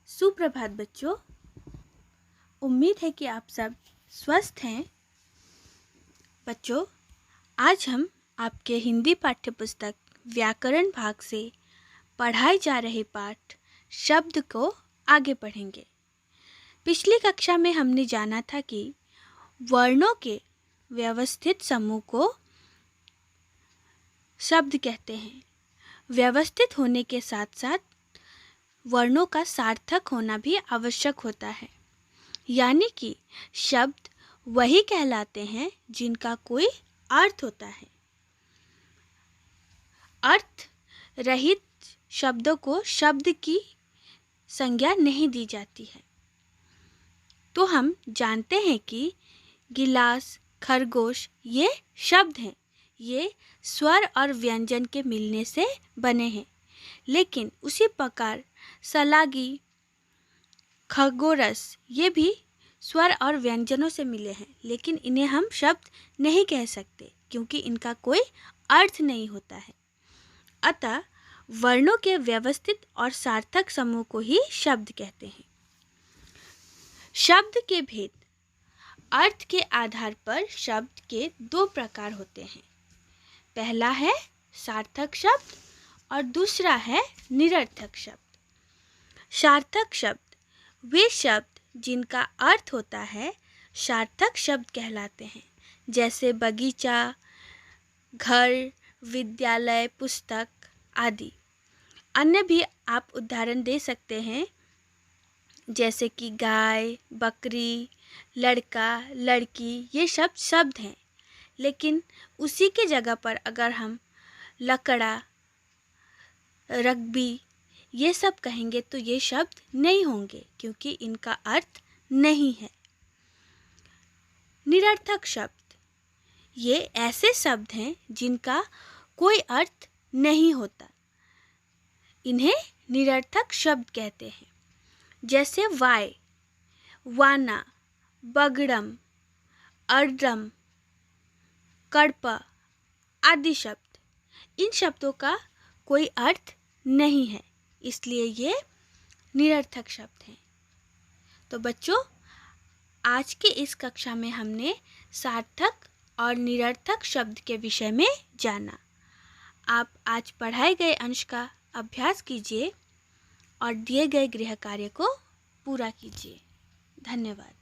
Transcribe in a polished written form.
सुप्रभात बच्चों। उम्मीद है कि आप सब स्वस्थ हैं। बच्चों, आज हम आपके हिंदी पाठ्यपुस्तक व्याकरण भाग से पढ़ाए जा रहे पाठ शब्द को आगे पढ़ेंगे। पिछली कक्षा में हमने जाना था कि वर्णों के व्यवस्थित समूह को शब्द कहते हैं। व्यवस्थित होने के साथ साथ वर्णों का सार्थक होना भी आवश्यक होता है, यानी कि शब्द वही कहलाते हैं जिनका कोई अर्थ होता है। अर्थ रहित शब्दों को शब्द की संज्ञा नहीं दी जाती है। तो हम जानते हैं कि गिलास, खरगोश ये शब्द हैं। ये स्वर और व्यंजन के मिलने से बने हैं। लेकिन उसी प्रकार सलागी, खगोरस ये भी स्वर और व्यंजनों से मिले हैं, लेकिन इन्हें हम शब्द नहीं कह सकते क्योंकि इनका कोई अर्थ नहीं होता है। अतः वर्णों के व्यवस्थित और सार्थक समूह को ही शब्द कहते हैं। शब्द के भेद। अर्थ के आधार पर शब्द के दो प्रकार होते हैं। पहला है सार्थक शब्द और दूसरा है निरर्थक शब्द। सार्थक शब्द वे शब्द जिनका अर्थ होता है सार्थक शब्द कहलाते हैं, जैसे बगीचा, घर, विद्यालय, पुस्तक आदि। अन्य भी आप उदाहरण दे सकते हैं, जैसे कि गाय, बकरी, लड़का, लड़की ये शब्द हैं। लेकिन उसी के जगह पर अगर हम लकड़ा, रग्बी ये सब कहेंगे तो ये शब्द नहीं होंगे क्योंकि इनका अर्थ नहीं है। निरर्थक शब्द ये ऐसे शब्द हैं जिनका कोई अर्थ नहीं होता। इन्हें निरर्थक शब्द कहते हैं, जैसे वाय, वाना, बगड़म, अर्द्रम, कड़पा आदि शब्द। इन शब्दों का कोई अर्थ नहीं है, इसलिए ये निरर्थक शब्द हैं। तो बच्चों, आज की इस कक्षा में हमने सार्थक और निरर्थक शब्द के विषय में जाना। आप आज पढ़ाए गए अंश का अभ्यास कीजिए और दिए गए गृह कार्य को पूरा कीजिए। धन्यवाद।